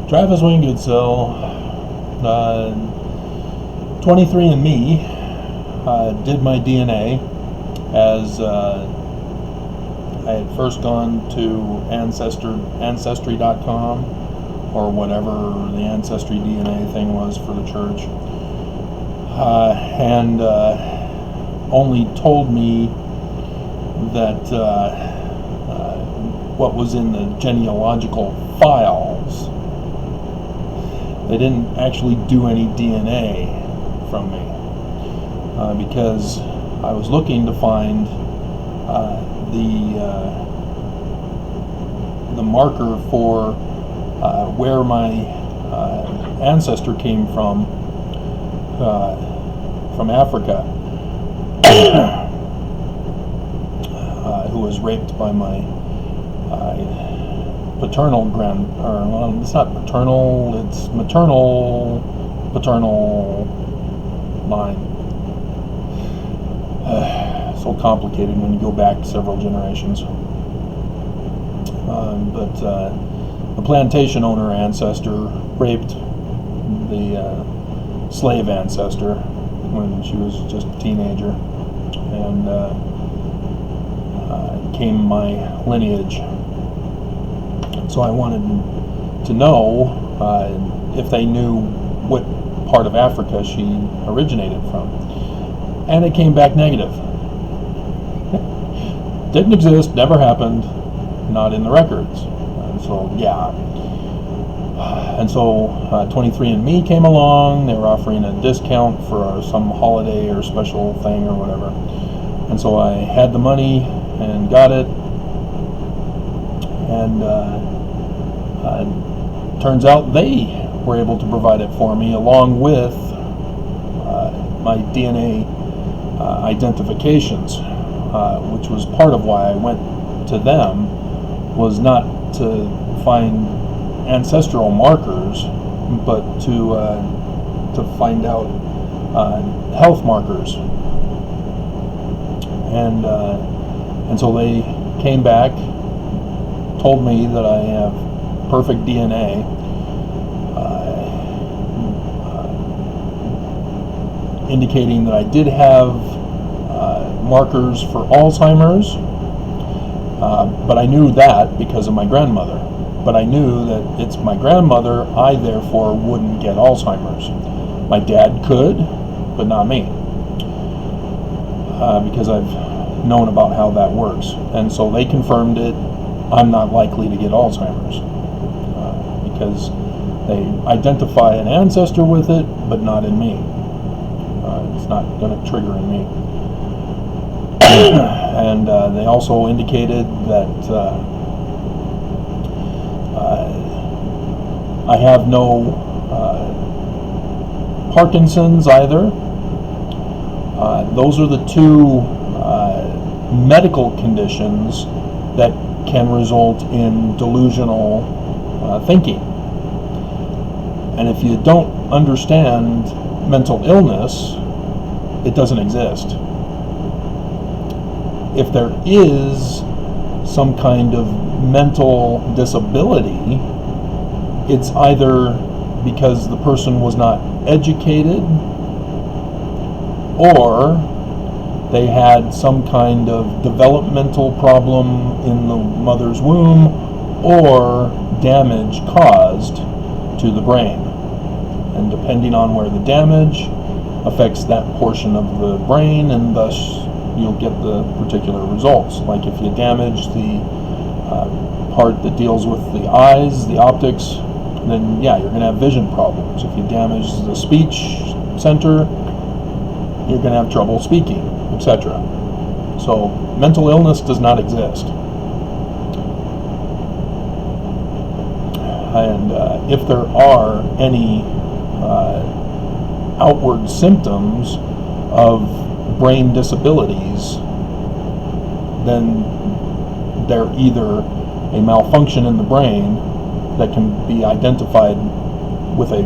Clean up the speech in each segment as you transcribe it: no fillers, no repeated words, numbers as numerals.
Travis Wingoodsell, 23andMe did my DNA as I had first gone to Ancestry.com or whatever the Ancestry DNA thing was for the church, and only told me that what was in the genealogical files. They didn't actually do any DNA from me because I was looking to find the marker for where my ancestor came from Africa, who was raped by my paternal well, it's not paternal, it's paternal line. So complicated when you go back several generations. But the plantation owner ancestor raped the slave ancestor when she was just a teenager, and came my lineage. So I wanted to know if they knew what part of Africa she originated from. And it came back negative. Didn't exist, never happened, not in the records. And so, yeah. And so 23andMe came along. They were offering a discount for some holiday or special thing or whatever. And so I had the money and got it. And turns out they were able to provide it for me along with my DNA identifications, which was part of why I went to them, was not to find ancestral markers, but to find out health markers. And so they came back, told me that I have perfect DNA, indicating that I did have markers for Alzheimer's, but I knew that because of my grandmother. But I knew that it's my grandmother, I therefore wouldn't get Alzheimer's. My dad could, but not me, because I've known about how that works. And so they confirmed it. I'm not likely to get Alzheimer's because they identify an ancestor with it, but not in me. It's not going to trigger in me. And they also indicated that I have no Parkinson's either. Those are the two medical conditions that can result in delusional thinking. And if you don't understand mental illness, it doesn't exist. If there is some kind of mental disability, it's either because the person was not educated, or they had some kind of developmental problem in the mother's womb, or damage caused to the brain. And depending on where the damage affects that portion of the brain, and thus you'll get the particular results. Like if you damage the part that deals with the eyes, the optics, then yeah, you're going to have vision problems. If you damage the speech center, you're going to have trouble speaking, etc. So mental illness does not exist. And if there are any outward symptoms of brain disabilities, then they're either a malfunction in the brain that can be identified with a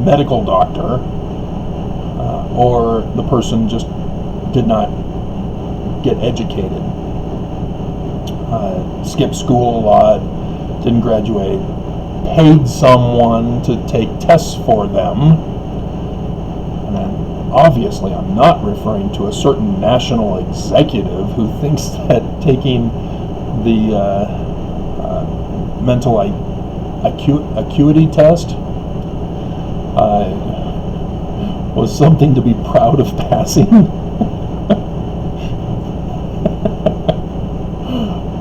medical doctor, or the person just did not get educated. skipped school a lot, didn't graduate, paid someone to take tests for them. And obviously I'm not referring to a certain national executive who thinks that taking the mental acuity test was something to be proud of passing.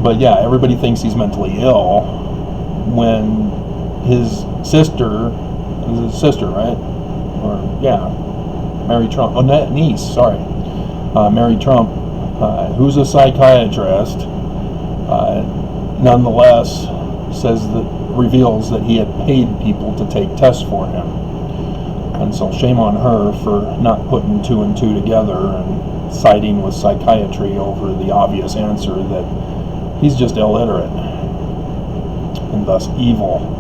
But yeah, everybody thinks he's mentally ill when his sister, right? Or yeah, Mary Trump, niece, sorry, Mary Trump, who's a psychiatrist, nonetheless reveals that he had paid people to take tests for him. And so shame on her for not putting two and two together and siding with psychiatry over the obvious answer that he's just illiterate and thus evil.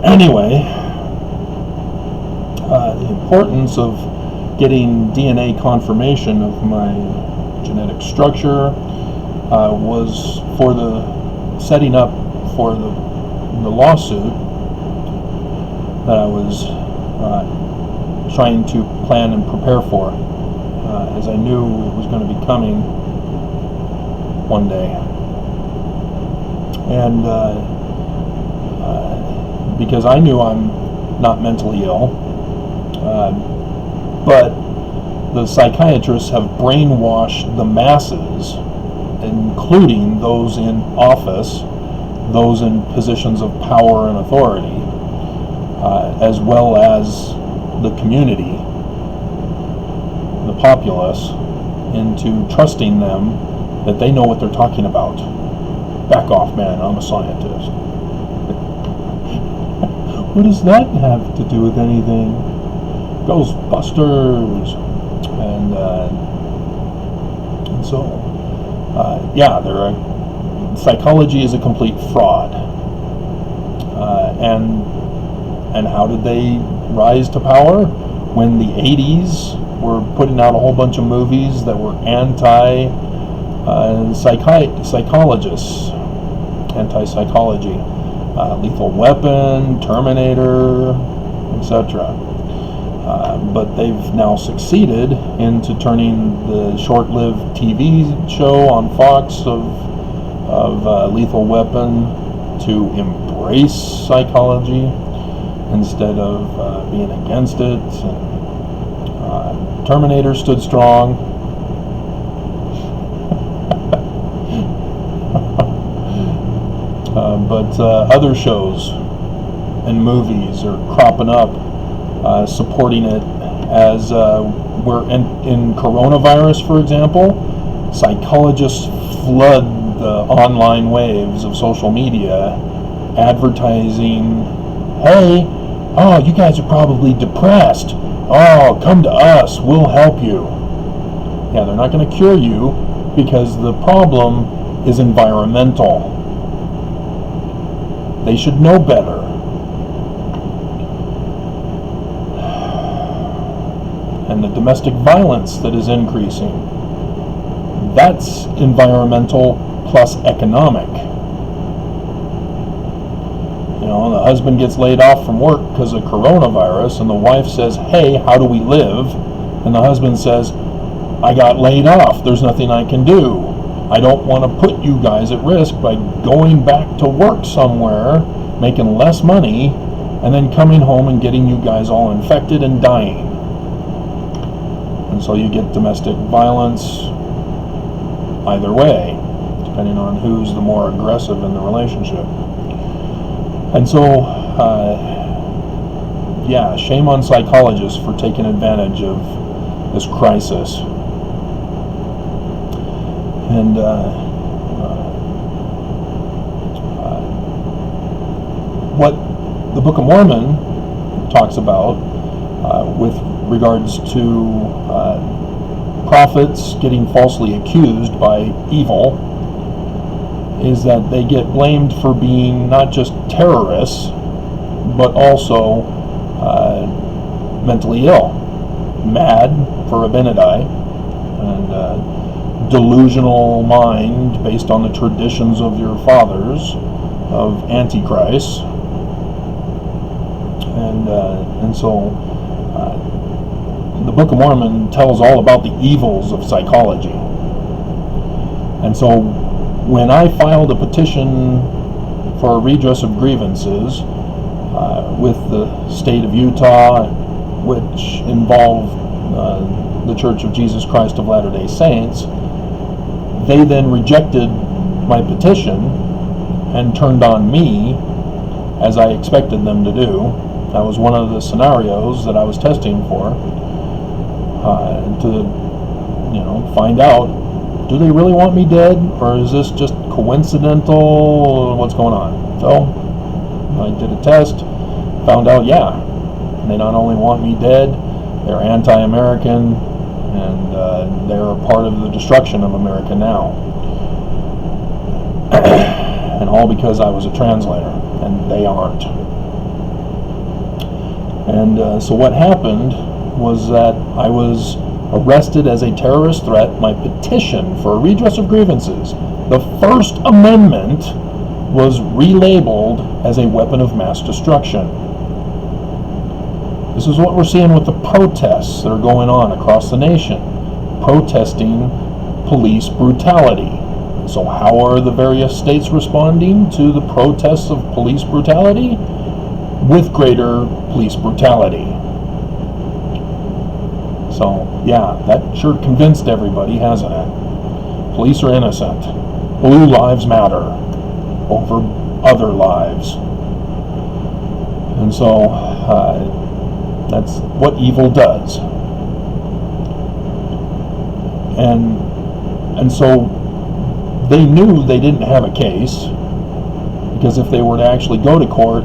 Anyway, the importance of getting DNA confirmation of my genetic structure was for the setting up for the lawsuit that I was trying to plan and prepare for, as I knew it was going to be coming one day. And because I knew I'm not mentally ill, but the psychiatrists have brainwashed the masses, including those in office, those in positions of power and authority, as well as the community, the populace, into trusting them that they know what they're talking about. Back off, man, I'm a scientist. What does that have to do with anything? Ghostbusters! And so, yeah, psychology is a complete fraud. And how did they rise to power? When the 80s were putting out a whole bunch of movies that were anti-psychology, Lethal Weapon, Terminator, etc. But they've now succeeded into turning the short-lived TV show on Fox of Lethal Weapon to embrace psychology instead of being against it. And Terminator stood strong. But other shows and movies are cropping up supporting it, as we're in coronavirus, for example. Psychologists flood the online waves of social media advertising, hey, oh, you guys are probably depressed. Oh, come to us, we'll help you. Yeah, they're not going to cure you because the problem is environmental. They should know better. And the domestic violence that is increasing, that's environmental plus economic. You know, the husband gets laid off from work because of coronavirus, and the wife says, hey, how do we live? And the husband says, I got laid off. There's nothing I can do. I don't want to put you guys at risk by going back to work somewhere, making less money, and then coming home and getting you guys all infected and dying. And so you get domestic violence either way, depending on who's the more aggressive in the relationship. And so, yeah, shame on psychologists for taking advantage of this crisis. And what the Book of Mormon talks about with regards to prophets getting falsely accused by evil is that they get blamed for being not just terrorists, but also mentally ill, mad for Abinadi, and delusional mind based on the traditions of your fathers of Antichrist. And so the Book of Mormon tells all about the evils of psychology. And so when I filed a petition for a redress of grievances with the state of Utah, which involved the Church of Jesus Christ of Latter-day Saints, they then rejected my petition and turned on me, as I expected them to do. That was one of the scenarios that I was testing for, to find out, do they really want me dead, or is this just coincidental? What's going on? So I did a test, found out, yeah, they not only want me dead, they're anti-American, and they're a part of the destruction of America now. And all because I was a translator, and they aren't. And so what happened was that I was arrested as a terrorist threat. My petition for a redress of grievances, the First Amendment, was relabeled as a weapon of mass destruction. This is what we're seeing with the protests that are going on across the nation, protesting police brutality. So how are the various states responding to the protests of police brutality? With greater police brutality. So, yeah, that sure convinced everybody, hasn't it? Police are innocent. Blue lives matter over other lives. And so, that's what evil does. And so they knew they didn't have a case, because if they were to actually go to court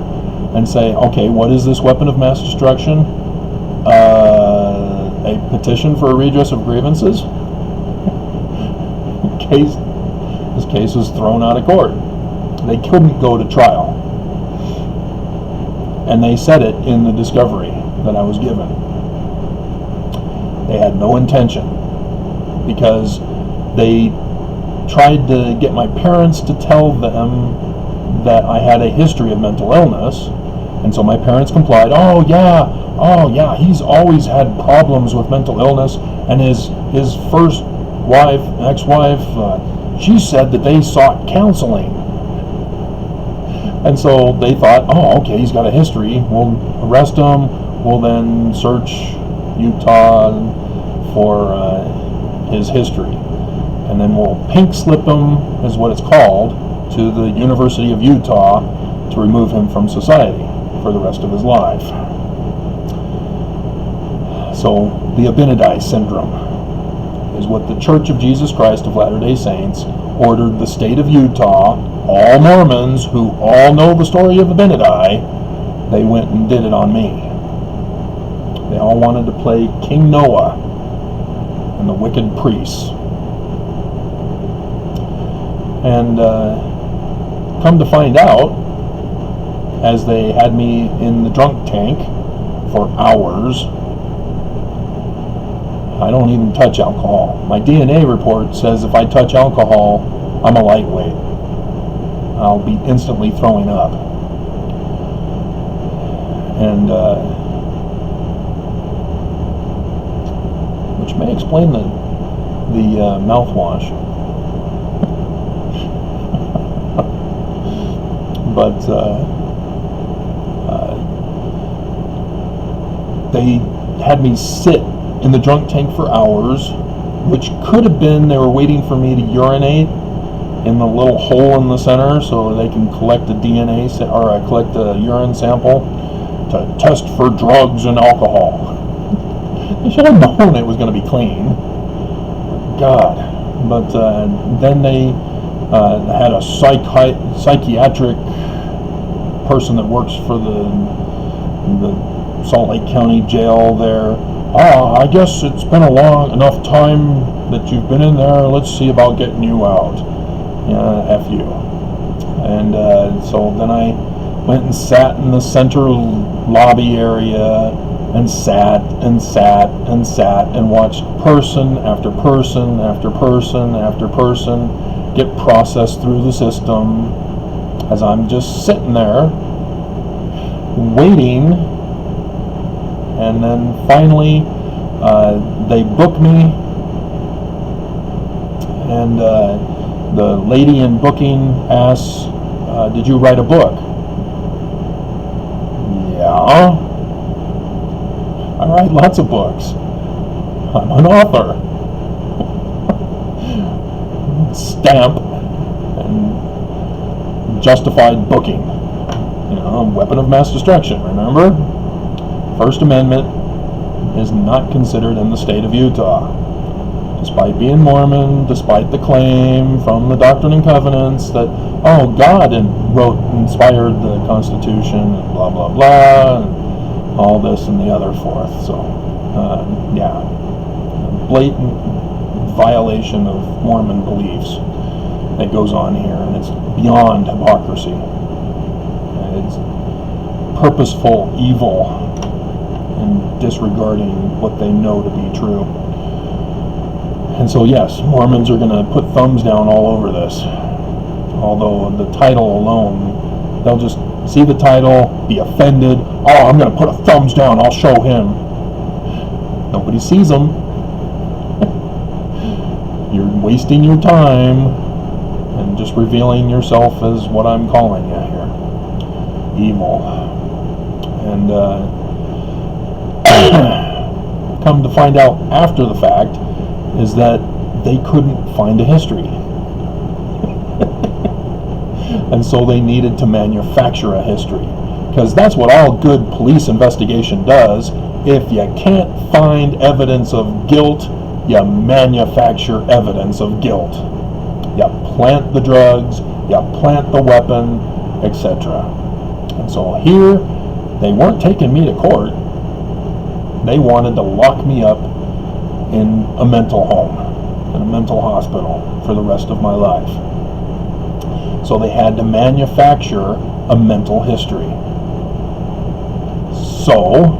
and say, okay, what is this weapon of mass destruction? A petition for a redress of grievances? This case was thrown out of court. They couldn't go to trial. And they said it in the discovery that I was given. They had no intention, because they tried to get my parents to tell them that I had a history of mental illness, and so my parents complied. Oh yeah, he's always had problems with mental illness, and his first wife, ex-wife, she said that they sought counseling. And so they thought, oh, okay, he's got a history, we'll arrest him, we'll then search Utah for his history, and then we'll pink slip him, is what it's called, to the University of Utah to remove him from society for the rest of his life. So the Abinadi syndrome is what the Church of Jesus Christ of Latter-day Saints ordered the state of Utah, all Mormons who all know the story of Abinadi, they went and did it on me. They all wanted to play King Noah and the wicked priests. And come to find out, as they had me in the drunk tank for hours, I don't even touch alcohol. My DNA report says if I touch alcohol, I'm a lightweight. I'll be instantly throwing up. And which may explain the mouthwash. But they had me sit in the drunk tank for hours, which could have been they were waiting for me to urinate in the little hole in the center so they can collect a DNA or collect a urine sample to test for drugs and alcohol. They should have known it was going to be clean. God. But then they had a psychiatric person that works for the Salt Lake County jail there. I guess it's been a long enough time that you've been in there. Let's see about getting you out. Yeah, F you. And so then I went and sat in the center lobby area and sat and sat and sat and watched person after person after person after person get processed through the system as I'm just sitting there waiting. And then finally they book me, and the lady in booking asks, did you write a book? Yeah. I write lots of books. I'm an author. Stamp and justified booking. Weapon of mass destruction, remember? First Amendment is not considered in the state of Utah. Despite being Mormon, despite the claim from the Doctrine and Covenants that, God inspired the Constitution, and blah, blah, blah, and all this and the other forth. So, blatant violation of Mormon beliefs that goes on here, and it's beyond hypocrisy. It's purposeful evil and disregarding what they know to be true. And so yes, Mormons are going to put thumbs down all over this. Although the title alone, they'll just see the title, be offended. I'm going to put a thumbs down, I'll show him. Nobody sees them. You're wasting your time and just revealing yourself as what I'm calling you here. Evil. And come to find out after the fact is that they couldn't find a history. And so they needed to manufacture a history. Because that's what all good police investigation does. If you can't find evidence of guilt, you manufacture evidence of guilt. You plant the drugs, you plant the weapon, etc. And so here, they weren't taking me to court. They wanted to lock me up in a mental home, in a mental hospital for the rest of my life. So they had to manufacture a mental history. So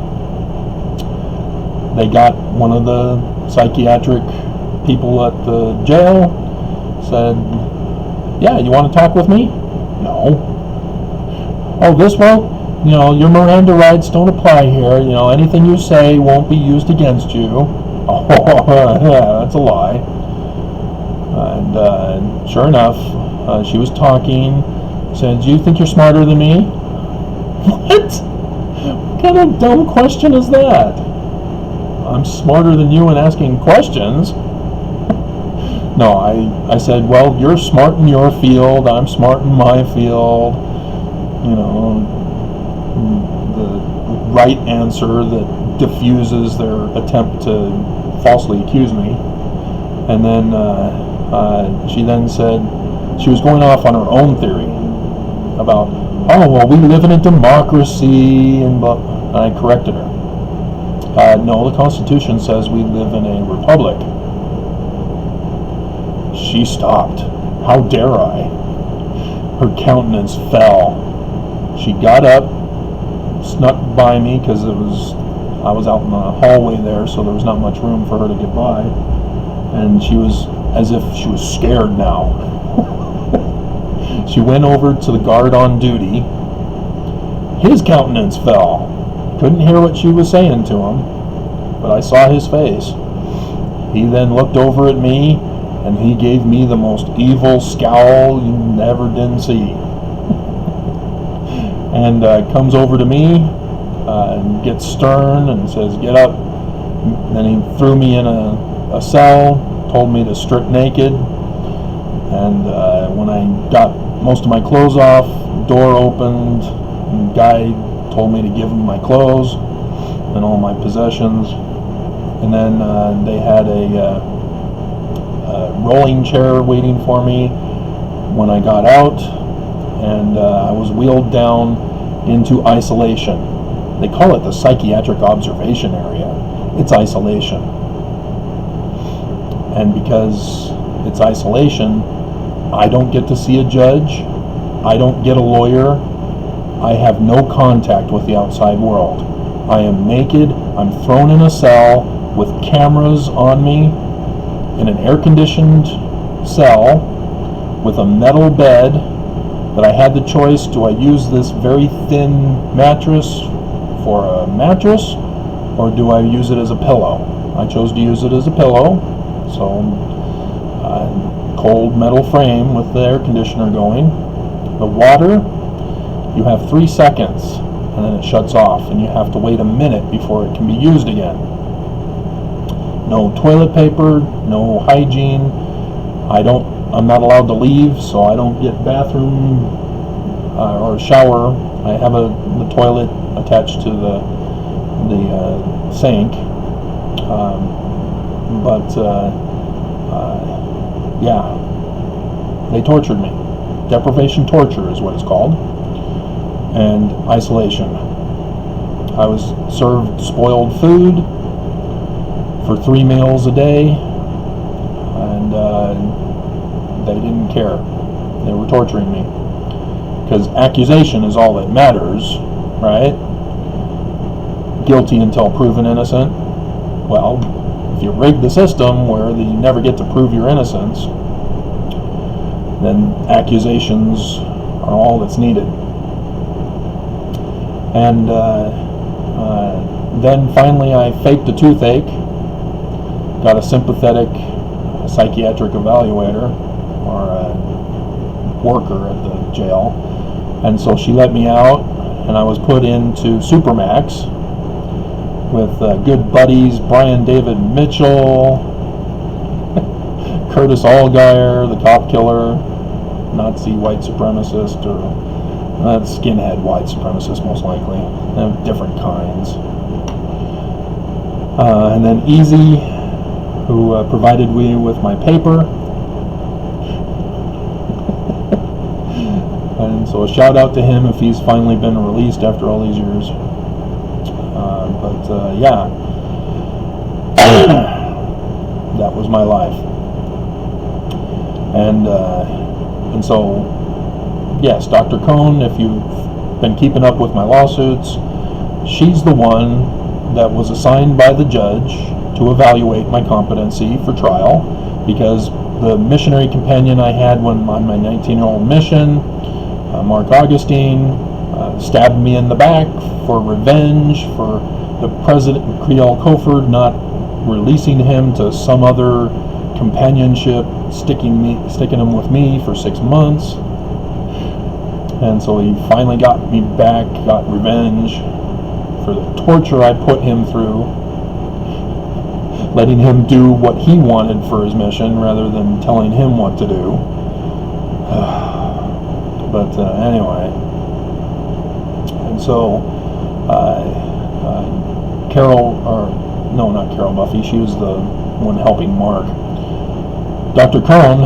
they got one of the psychiatric people at the jail, said, yeah, you want to talk with me? No. Your Miranda rights don't apply here. Anything you say won't be used against you. Yeah, that's a lie. And sure enough, she was talking, said, do you think you're smarter than me? What? What kind of dumb question is that? I'm smarter than you in asking questions. No, I said, well, you're smart in your field, I'm smart in my field. The right answer that diffuses their attempt to falsely accuse me. And then she then said she was going off on her own theory about, we live in a democracy, and I corrected her. No, the Constitution says we live in a republic. She stopped. How dare I? Her countenance fell. She got up, snuck by me because I was out in the hallway there, so there was not much room for her to get by. And she was as if she was scared now. She went over to the guard on duty. His countenance fell. Couldn't hear what she was saying to him, but I saw his face. He then looked over at me, and he gave me the most evil scowl you never did see. And comes over to me and gets stern and says, get up. Then he threw me in a cell, told me to strip naked. And when I got most of my clothes off, door opened, and the guy told me to give him my clothes and all my possessions. And then they had a rolling chair waiting for me when I got out, and I was wheeled down into isolation. They call it the psychiatric observation area. It's isolation. And because it's isolation, I don't get to see a judge, I don't get a lawyer, I have no contact with the outside world. I am naked, I'm thrown in a cell with cameras on me in an air-conditioned cell with a metal bed that I had the choice, do I use this very thin mattress for a mattress or do I use it as a pillow? I chose to use it as a pillow, so cold metal frame with the air conditioner going. The water, you have 3 seconds and then it shuts off and you have to wait a minute before it can be used again. No toilet paper, no hygiene. I'm not allowed to leave, so I don't get bathroom or shower. I have the toilet attached to the sink, yeah, they tortured me. Deprivation torture is what it's called, and isolation. I was served spoiled food for 3 meals a day, and they didn't care. They were torturing me. Because accusation is all that matters, right? Guilty until proven innocent. Well, if you rig the system where you never get to prove your innocence, then accusations are all that's needed. And then finally I faked a toothache, got a sympathetic psychiatric evaluator, or a worker at the jail, and so she let me out, and I was put into Supermax with good buddies Brian David Mitchell, Curtis Allgaier, the cop killer, Nazi white supremacist, or skinhead white supremacist most likely, and different kinds. And then Easy, who provided me with my paper. And so a shout out to him if he's finally been released after all these years. Yeah, that was my life. And so, yes, Dr. Cohn, if you've been keeping up with my lawsuits, she's the one that was assigned by the judge to evaluate my competency for trial, because the missionary companion I had when on my 19-year-old mission, Mark Augustine, stabbed me in the back for revenge for the president, Creole Coford, not releasing him to some other companionship, sticking him with me for 6 months. And so he finally got me back, got revenge for the torture I put him through, letting him do what he wanted for his mission rather than telling him what to do. But anyway, and so not Carol Buffy, she was the one helping Mark. Dr. Cohn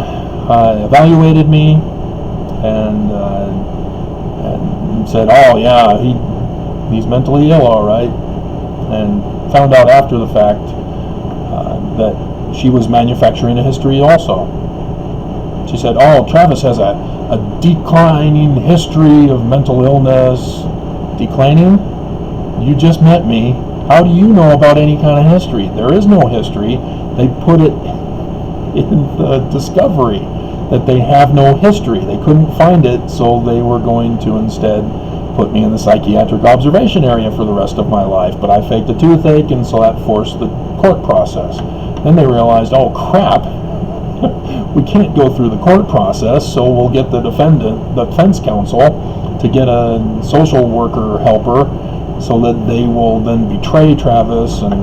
evaluated me and said, oh yeah, he's mentally ill, all right, and found out after the fact that she was manufacturing a history also. She said, oh, Travis has a declining history of mental illness. Declining? You just met me. How do you know about any kind of history? There is no history. They put it in the discovery that they have no history. They couldn't find it, so they were going to instead put me in the psychiatric observation area for the rest of my life. But I faked a toothache, and so that forced the court process. Then they realized, oh crap, we can't go through the court process, so we'll get the defense counsel to get a social worker helper so that they will then betray Travis and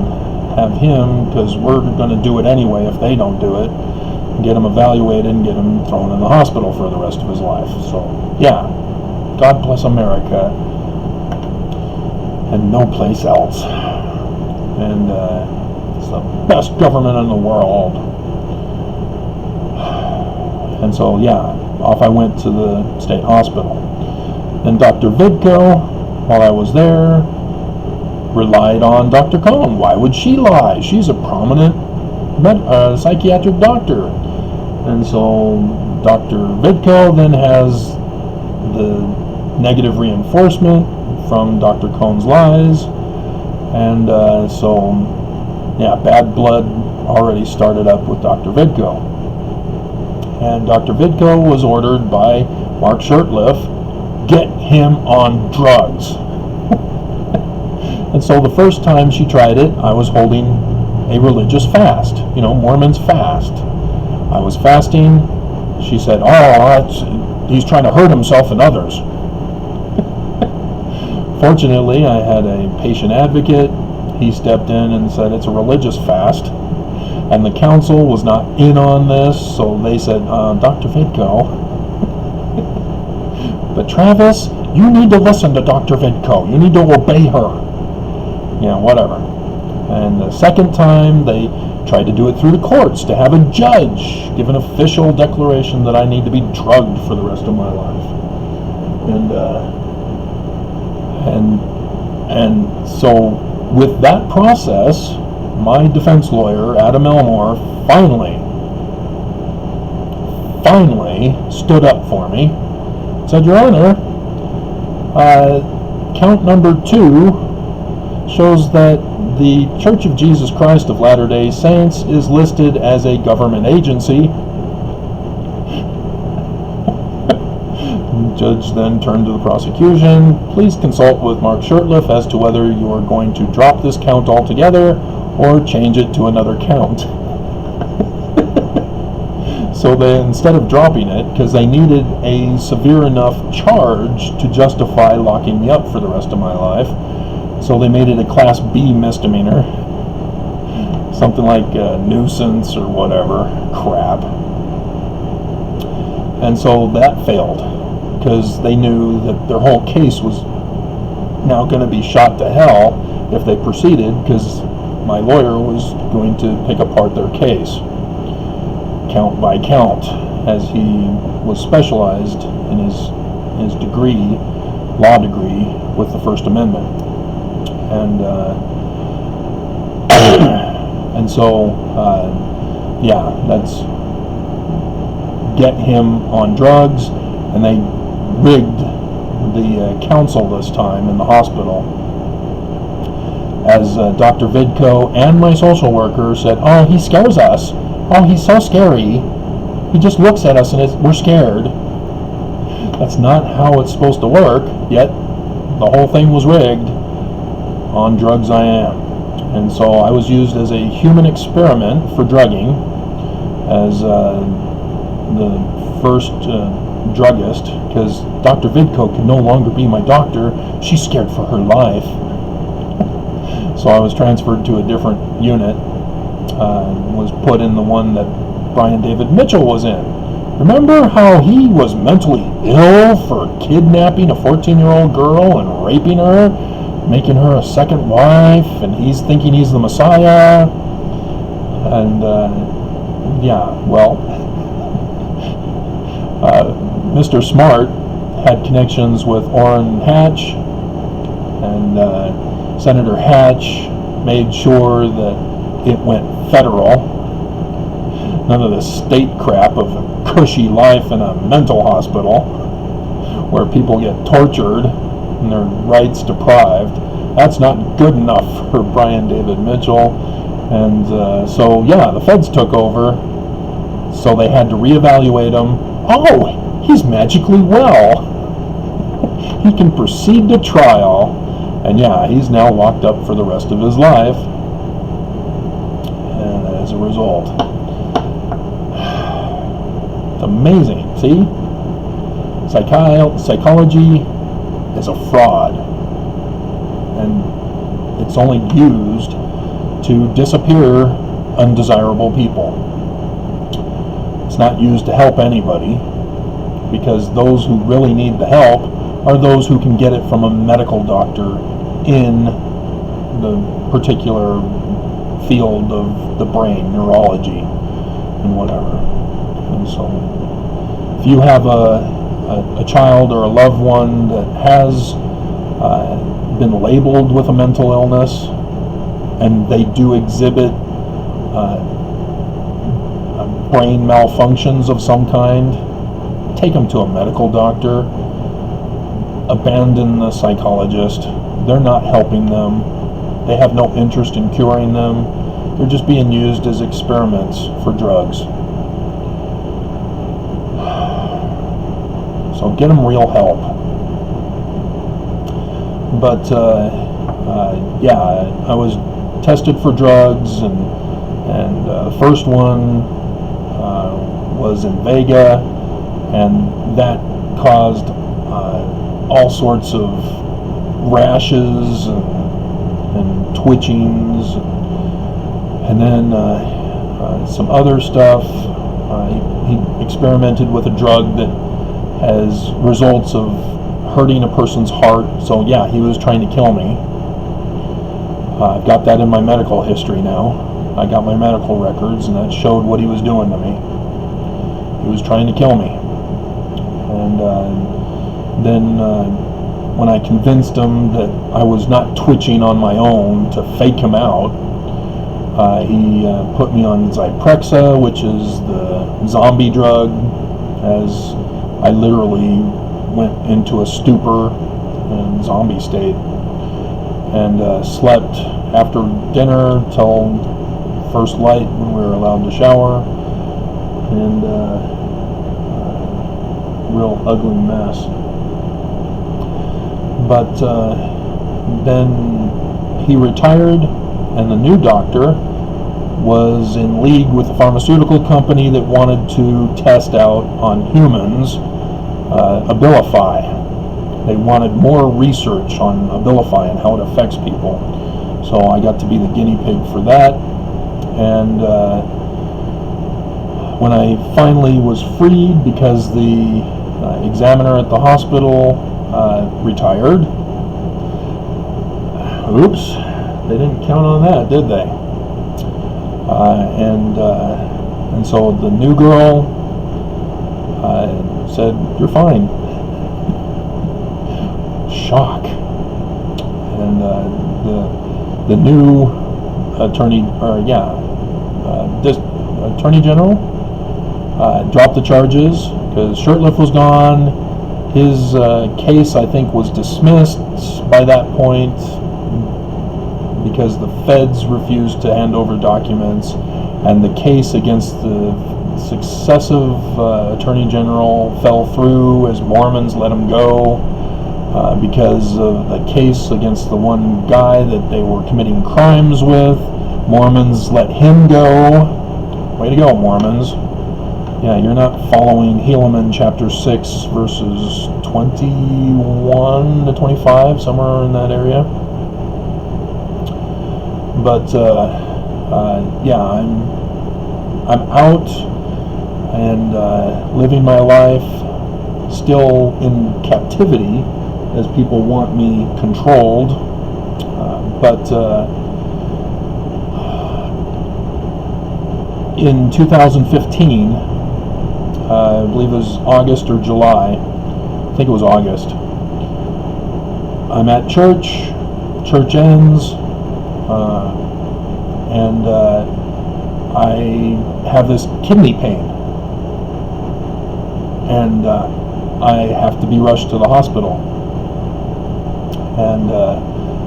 have him, because we're going to do it anyway if they don't do it, and get him evaluated and get him thrown in the hospital for the rest of his life. So, yeah, God bless America and no place else. And it's the best government in the world. And so, yeah, off I went to the state hospital. And Dr. Vidko, while I was there, relied on Dr. Cohn. Why would she lie? She's a prominent psychiatric doctor. And so Dr. Vidko then has the negative reinforcement from Dr. Cohn's lies, And so, yeah, bad blood already started up with Dr. Vidko. And Dr. Vidko was ordered by Mark Shurtleff, get him on drugs. And so the first time she tried it, I was holding a religious fast. You know, Mormons fast. I was fasting. She said, oh, he's trying to hurt himself and others. Fortunately, I had a patient advocate. He stepped in and said it's a religious fast. And the council was not in on this, so they said, Dr. Vidko. But Travis, you need to listen to Dr. Vidko. You need to obey her. Yeah, whatever. And the second time, they tried to do it through the courts to have a judge give an official declaration that I need to be drugged for the rest of my life. And so with that process, my defense lawyer, Adam Elmore, finally stood up for me. Said, Your Honor, count number 2 shows that the Church of Jesus Christ of Latter-day Saints is listed as a government agency. The judge then turned to the prosecution. Please consult with Mark Shurtleff as to whether you are going to drop this count altogether or change it to another count. So they, instead of dropping it, because they needed a severe enough charge to justify locking me up for the rest of my life, so they made it a Class B misdemeanor. Something like nuisance or whatever crap. And so that failed, because they knew that their whole case was now going to be shot to hell if they proceeded, because my lawyer was going to pick apart their case, count by count, as he was specialized in his degree, law degree, with the First Amendment. And so, yeah, that's get him on drugs, and they rigged the counsel this time in the hospital. As Dr. Vidko and my social worker said, oh, he scares us. Oh, he's so scary. He just looks at us and we're scared. That's not how it's supposed to work, yet the whole thing was rigged. On drugs I am. And so I was used as a human experiment for drugging, as the first druggist, because Dr. Vidko could no longer be my doctor. She's scared for her life. So I was transferred to a different unit, was put in the one that Brian David Mitchell was in. Remember how he was mentally ill for kidnapping a 14-year-old girl and raping her, making her a second wife, and he's thinking he's the Messiah? And, yeah, well, Mr. Smart had connections with Orrin Hatch, and Senator Hatch made sure that it went federal. None of this state crap of a cushy life in a mental hospital where people get tortured and their rights deprived. That's not good enough for Brian David Mitchell. And so, yeah, the feds took over, so they had to reevaluate him. Oh, he's magically well. He can proceed to trial. And yeah, he's now locked up for the rest of his life. And as a result, it's amazing. See? Psychology is a fraud. And it's only used to disappear undesirable people. It's not used to help anybody, because those who really need the help are those who can get it from a medical doctor in the particular field of the brain, neurology, and whatever. And so, if you have a child or a loved one that has been labeled with a mental illness, and they do exhibit brain malfunctions of some kind, take them to a medical doctor. Abandon the psychologist. They're not helping them. They have no interest in curing them. They're just being used as experiments for drugs. So get them real help. But yeah, I was tested for drugs, and the first one was in Vega, and that caused all sorts of rashes and twitchings, and then some other stuff. He experimented with a drug that has results of hurting a person's heart. So yeah, he was trying to kill me. I've got that in my medical history now. I got my medical records, and that showed what he was doing to me. He was trying to kill me. And then when I convinced him that I was not twitching on my own to fake him out, he put me on Zyprexa, which is the zombie drug, as I literally went into a stupor and zombie state, and slept after dinner till first light when we were allowed to shower, and real ugly mess. But then he retired, and the new doctor was in league with a pharmaceutical company that wanted to test out on humans Abilify. They wanted more research on Abilify and how it affects people. So I got to be the guinea pig for that. And when I finally was freed, because the examiner at the hospital retired, oops, they didn't count on that, did they? And so the new girl said, "You're fine." Shock. And the new attorney, attorney general dropped the charges because Shurtleff was gone. His case, I think, was dismissed by that point because the feds refused to hand over documents, and the case against the successive attorney general fell through as Mormons let him go because of the case against the one guy that they were committing crimes with. Mormons let him go. Way to go, Mormons. Yeah, you're not following Helaman chapter 6 verses 21 to 25, somewhere in that area. But yeah, I'm out and living my life, still in captivity, as people want me controlled. But in 2015, I believe it was August or July, I think it was August, I'm at church, church ends, and I have this kidney pain, and I have to be rushed to the hospital. And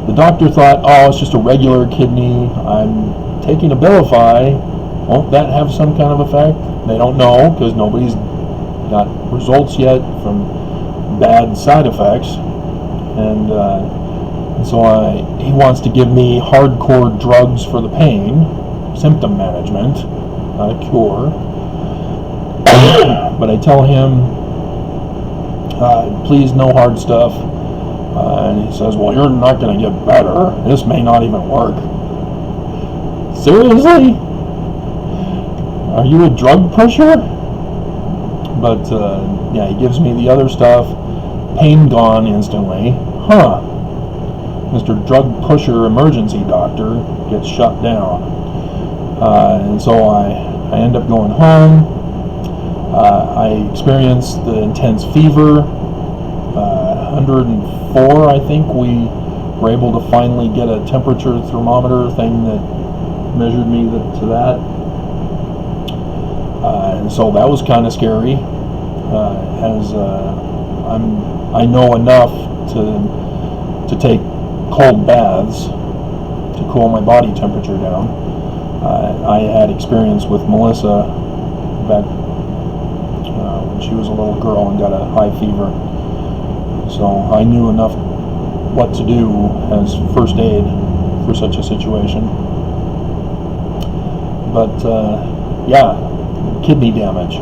the doctor thought, oh, it's just a regular kidney. I'm taking Abilify. Won't that have some kind of effect? They don't know, because nobody's got results yet from bad side effects. And so he wants to give me hardcore drugs for the pain, symptom management, not a cure. But I tell him, please, no hard stuff. And he says, well, you're not going to get better. This may not even work. Seriously? Are you a drug pusher? But yeah, he gives me the other stuff. Pain gone instantly. Huh. Mr. Drug Pusher Emergency Doctor gets shut down. And so I end up going home. I experienced the intense fever. 104, I think. We were able to finally get a temperature thermometer thing that measured me to that. And so that was kind of scary, as I know enough to take cold baths, to cool my body temperature down. I had experience with Melissa back when she was a little girl and got a high fever. So I knew enough what to do as first aid for such a situation. But yeah, kidney damage,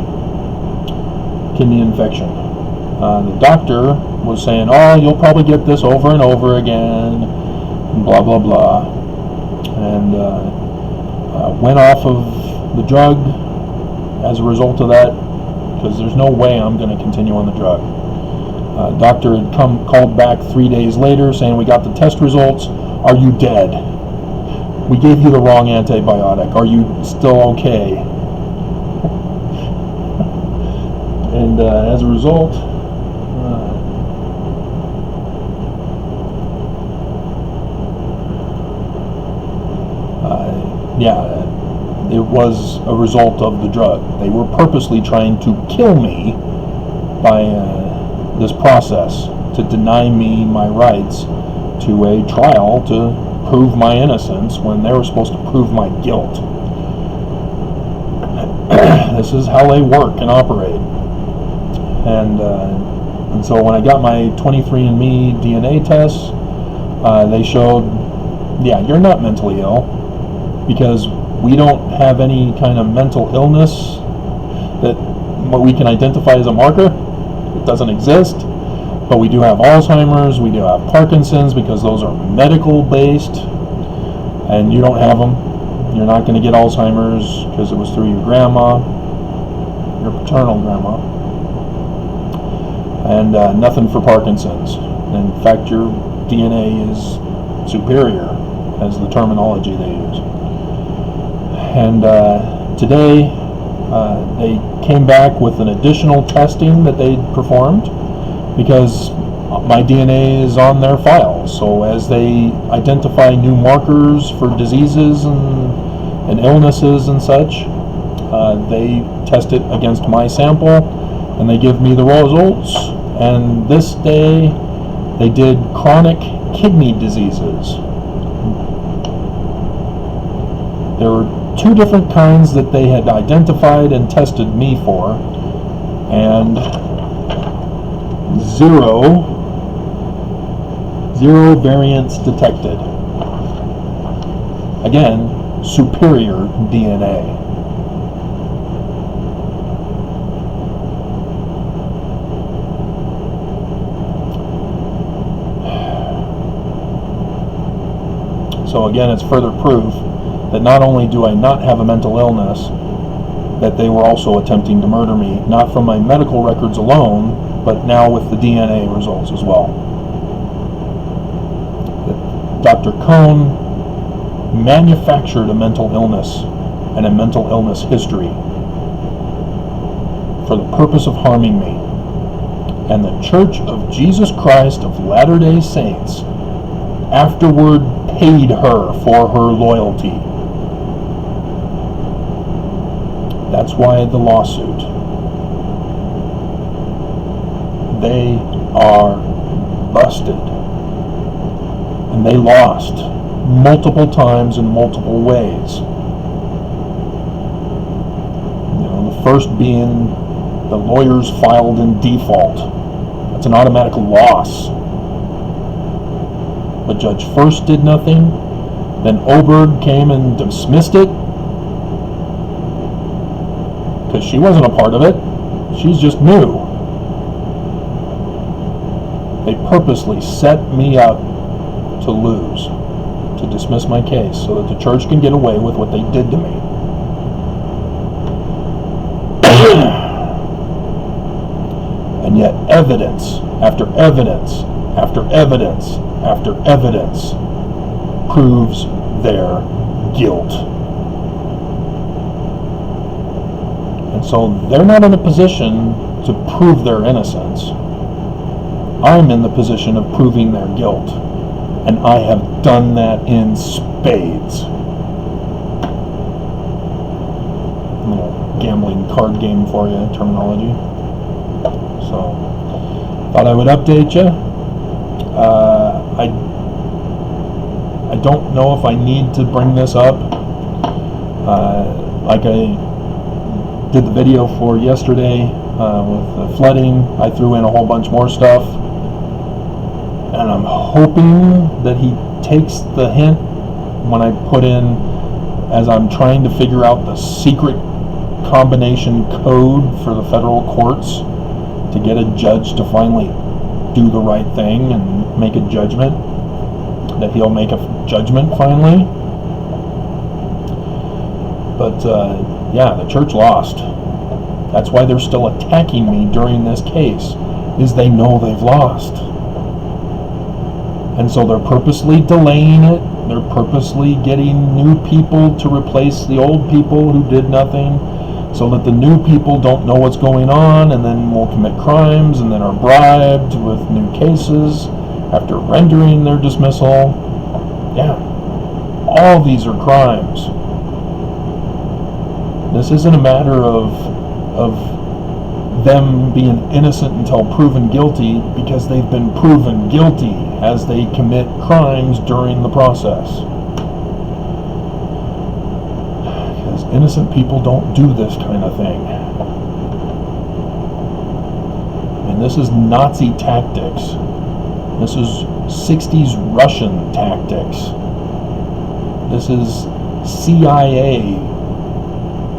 kidney infection. The doctor was saying, oh, you'll probably get this over and over again, and blah, blah, blah. And went off of the drug as a result of that, because there's no way I'm going to continue on the drug. Doctor had called back 3 days later saying, we got the test results. Are you dead? We gave you the wrong antibiotic. Are you still okay? And as a result, yeah, it was a result of the drug. They were purposely trying to kill me by this process, to deny me my rights to a trial to prove my innocence when they were supposed to prove my guilt. This is how they work and operate. And so when I got my 23andMe DNA tests, they showed, yeah, you're not mentally ill, because we don't have any kind of mental illness that what we can identify as a marker. It doesn't exist. But we do have Alzheimer's, we do have Parkinson's, because those are medical based, and you don't have them. You're not going to get Alzheimer's because it was through your grandma, your paternal grandma, and nothing for Parkinson's. In fact, your DNA is superior, as the terminology they use. And today they came back with an additional testing that they performed, because my DNA is on their files. So as they identify new markers for diseases and illnesses and such, they test it against my sample, and they give me the results. And this day, they did chronic kidney diseases. There were 2 different kinds that they had identified and tested me for, and zero variants detected. Again, superior DNA. So again, it's further proof that not only do I not have a mental illness, that they were also attempting to murder me, not from my medical records alone, but now with the DNA results as well. Dr. Cohn manufactured a mental illness and a mental illness history for the purpose of harming me. And the Church of Jesus Christ of Latter-day Saints afterward paid her for her loyalty. That's why the lawsuit. They are busted. And they lost multiple times in multiple ways. You know, the first being the lawyers filed in default. That's an automatic loss. But Judge First did nothing. Then Oberg came and dismissed it, because she wasn't a part of it. She's just new. They purposely set me up to lose, to dismiss my case, so that the church can get away with what they did to me. And yet evidence after evidence after evidence after evidence proves their guilt. And so they're not in a position to prove their innocence. I'm in the position of proving their guilt. And I have done that in spades. A little gambling card game for you, terminology. So, thought I would update you. I don't know if I need to bring this up. Like I did the video for yesterday with the flooding, I threw in a whole bunch more stuff. And I'm hoping that he takes the hint when I put in, as I'm trying to figure out the secret combination code for the federal courts to get a judge to finally do the right thing and make a judgment, that he'll make a judgment finally. But yeah, the church lost. That's why they're still attacking me during this case, is they know they've lost. And so they're purposely delaying it. They're purposely getting new people to replace the old people who did nothing, so that the new people don't know what's going on and then will commit crimes and then are bribed with new cases after rendering their dismissal. Yeah, all these are crimes. This isn't a matter of them being innocent until proven guilty, because they've been proven guilty as they commit crimes during the process. Because innocent people don't do this kind of thing. And this is Nazi tactics. This is 60s Russian tactics. This is CIA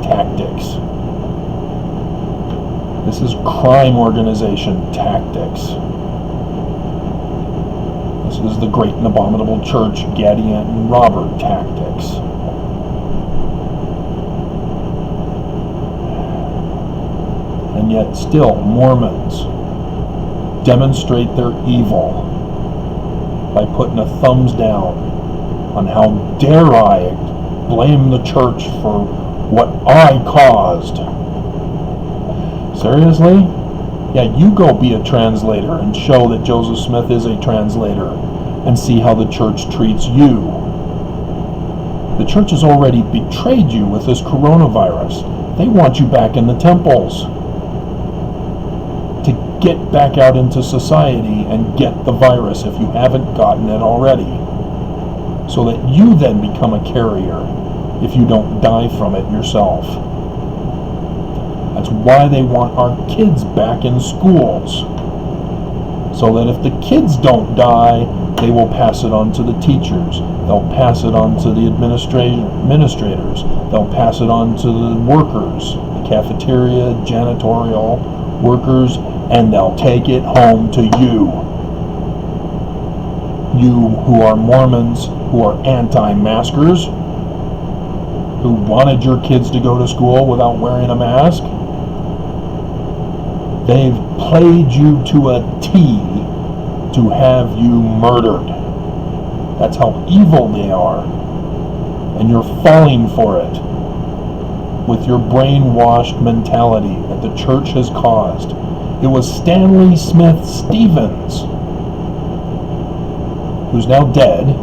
tactics. This is crime organization tactics. This is the great and abominable church, Gadiant and Robert tactics. And yet still, Mormons demonstrate their evil by putting a thumbs down on how dare I blame the church for what I caused. Seriously? Yeah, you go be a translator and show that Joseph Smith is a translator and see how the church treats you. The church has already betrayed you with this coronavirus. They want you back in the temples to get back out into society and get the virus if you haven't gotten it already, so that you then become a carrier if you don't die from it yourself. That's why they want our kids back in schools, so that if the kids don't die, they will pass it on to the teachers, they'll pass it on to the administrators, they'll pass it on to the workers, the cafeteria, janitorial workers, and they'll take it home to you. You who are Mormons, who are anti-maskers, who wanted your kids to go to school without wearing a mask. They've played you to a T to have you murdered. That's how evil they are. And you're falling for it with your brainwashed mentality that the church has caused. It was Stanley Smith Stevens, who's now dead,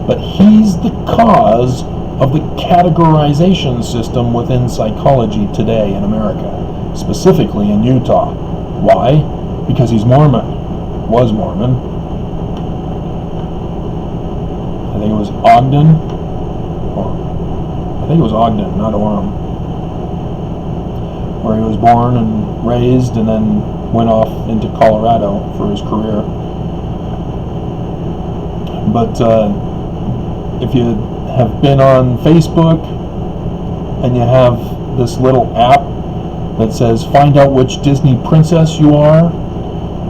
but he's the cause of the categorization system within psychology today in America, specifically in Utah. Why? Because he's Mormon. Was Mormon. I think it was Ogden. I think it was Ogden, not Orem, where he was born and raised and then went off into Colorado for his career. But if you have been on Facebook and you have this little app that says find out which Disney princess you are,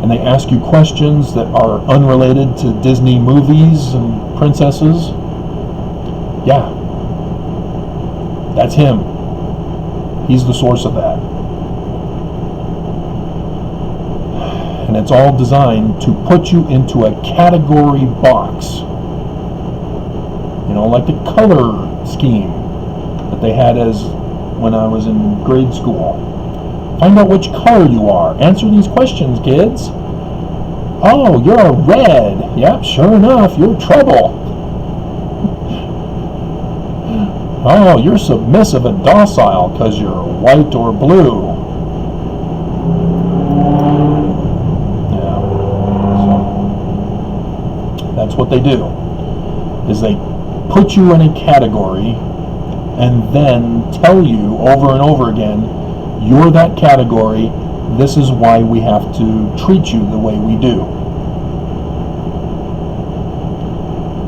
and they ask you questions that are unrelated to Disney movies and princesses, yeah, that's him. He's the source of that. And it's all designed to put you into a category box. You know, like the color scheme that they had as when I was in grade school. Find out which color you are. Answer these questions, kids. Oh, you're a red. Yep, sure enough, you're trouble. Oh, you're submissive and docile because you're white or blue. Yeah. So, that's what they do. is they put you in a category and then tell you over and over again, you're that category, this is why we have to treat you the way we do.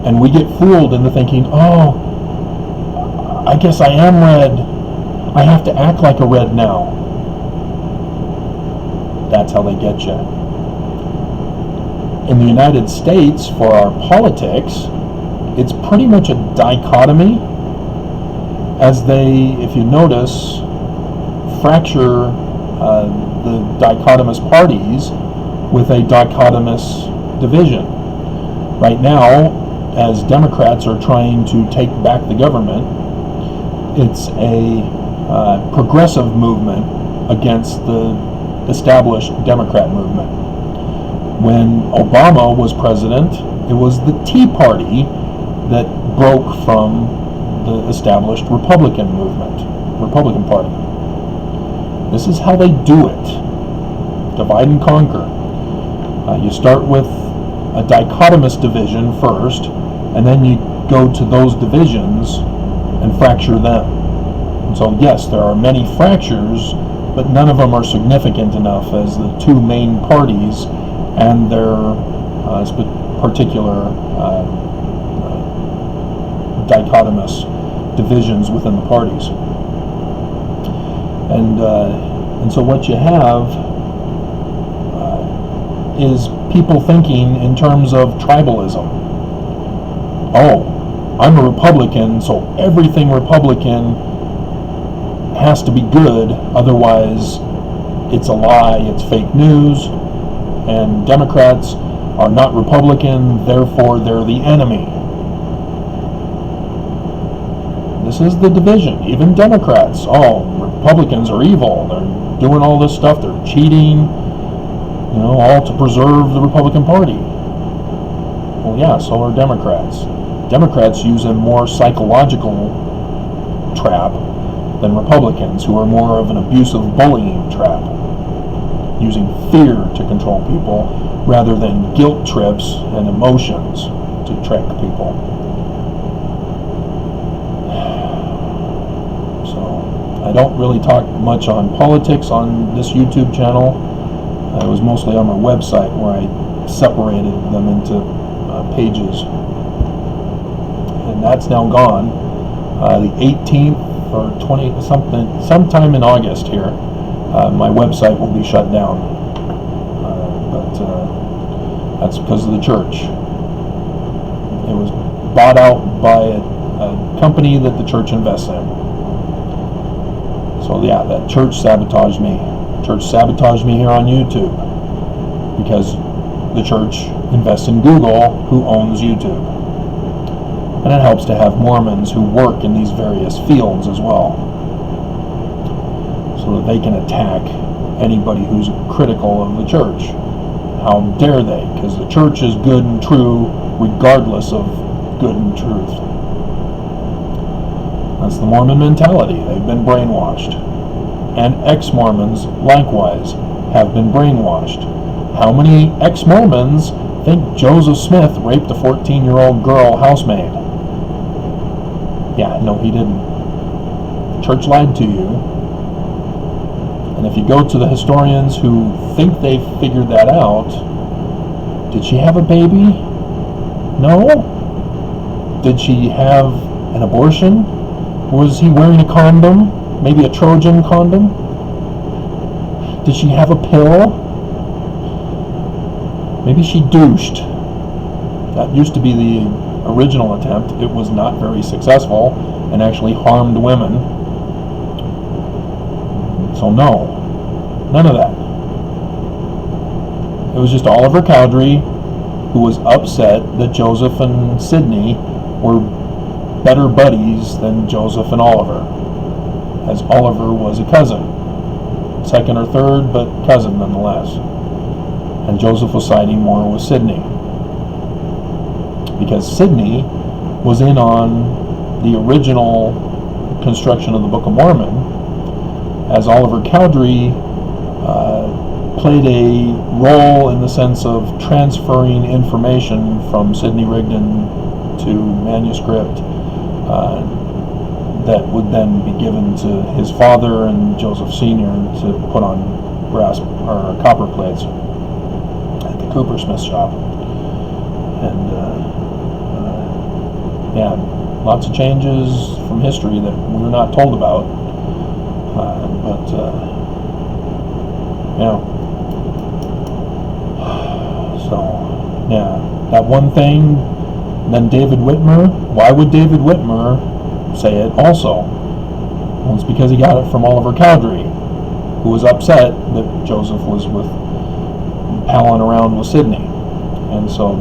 And we get fooled into thinking, oh, I guess I am red. I have to act like a red now. That's how they get you. In the United States, for our politics, it's pretty much a dichotomy, as they, if you notice, fracture the dichotomous parties with a dichotomous division. Right now, as Democrats are trying to take back the government, it's a progressive movement against the established Democrat movement. When Obama was president, it was the Tea Party that broke from the established Republican movement, Republican Party. This is how they do it. Divide and conquer. You start with a dichotomous division first, and then you go to those divisions and fracture them. And so yes, there are many fractures, but none of them are significant enough as the two main parties and their particular dichotomous divisions within the parties. And so what you have is people thinking in terms of tribalism. Oh, I'm a Republican, so everything Republican has to be good, otherwise it's a lie, it's fake news, and Democrats are not Republican, therefore they're the enemy. This is the division. Even Democrats, oh, Republicans are evil, they're doing all this stuff, they're cheating, all to preserve the Republican Party. Well, yeah, so are Democrats. Democrats use a more psychological trap than Republicans, who are more of an abusive bullying trap, using fear to control people rather than guilt trips and emotions to trick people. So I don't really talk much on politics on this YouTube channel. It was mostly on my website where I separated them into pages. And that's now gone. The 18th or 20 something, sometime in August here, my website will be shut down. But that's because of the church. It was bought out by a company that the church invests in. So yeah, that church sabotaged me. Church sabotaged me here on YouTube because the church invests in Google, who owns YouTube. And it helps to have Mormons who work in these various fields as well, so that they can attack anybody who's critical of the church. How dare they? Because the church is good and true regardless of good and truth. That's the Mormon mentality. They've been brainwashed. And ex-Mormons, likewise, have been brainwashed. How many ex-Mormons think Joseph Smith raped a 14-year-old girl housemaid? Yeah, no, he didn't. The church lied to you. And if you go to the historians who think they've figured that out, did she have a baby? No. Did she have an abortion? Was he wearing a condom? Maybe a Trojan condom? Did she have a pill? Maybe she douched. That used to be the original attempt. It was not very successful and actually harmed women. So no, none of that. It was just Oliver Cowdery, who was upset that Joseph and Sidney were better buddies than Joseph and Oliver, as Oliver was a cousin, second or third, but cousin nonetheless. And Joseph was siding more with Sidney, because Sidney was in on the original construction of the Book of Mormon, as Oliver Cowdery played a role in the sense of transferring information from Sidney Rigdon to manuscript that would then be given to his father and Joseph Sr. to put on brass or copper plates at the coopersmith shop. And yeah, lots of changes from history that we're not told about. But yeah. So yeah, that one thing. Then David Whitmer. Why would David Whitmer say it also? Well, it's because he got it from Oliver Cowdery, who was upset that Joseph was palling around with Sidney. And so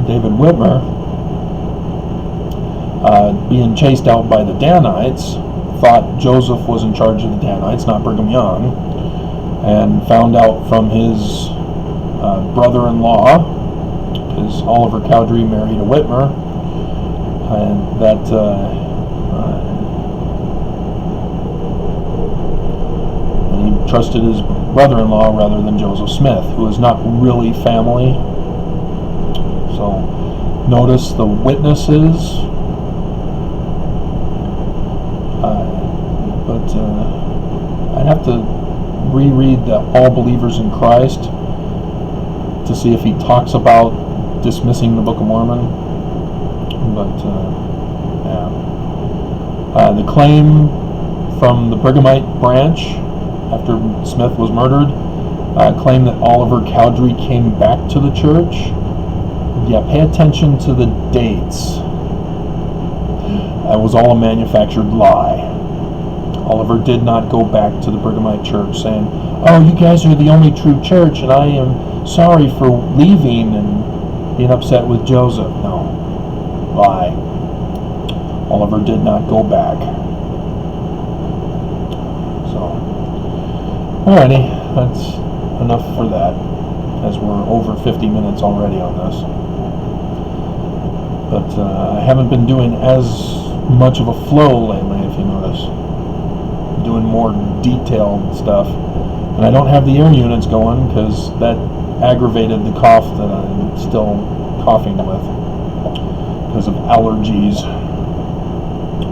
David Whitmer, being chased out by the Danites, thought Joseph was in charge of the Danites, not Brigham Young, and found out from his brother-in-law, because Oliver Cowdery married a Whitmer, and that and he trusted his brother-in-law rather than Joseph Smith, who is not really family. So notice the witnesses, but I'd have to reread the All Believers in Christ to see if he talks about dismissing the Book of Mormon. But yeah, the claim from the Brighamite branch after Smith was murdered, claimed that Oliver Cowdery came back to the church. Yeah, pay attention to the dates. That was all a manufactured lie. Oliver did not go back to the Brighamite church saying, "Oh, you guys are the only true church, and I am sorry for leaving and being upset with Joseph." No. Lie. Oliver did not go back. So, alrighty, that's enough for that, as we're over 50 minutes already on this. But I haven't been doing as much of a flow lately, if you notice. I'm doing more detailed stuff. And I don't have the air units going because that aggravated the cough that I'm still coughing with because of allergies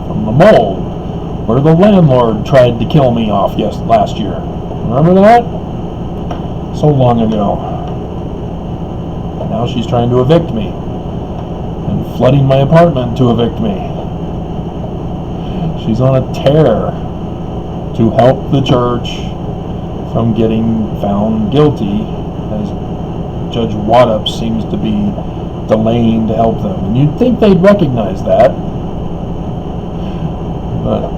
from the mold, where the landlord tried to kill me off last year. Remember that? So long ago. Now she's trying to evict me and flooding my apartment to evict me. She's on a tear to help the church from getting found guilty, as Judge Waddup seems to be delaying to help them. And you'd think they'd recognize that, but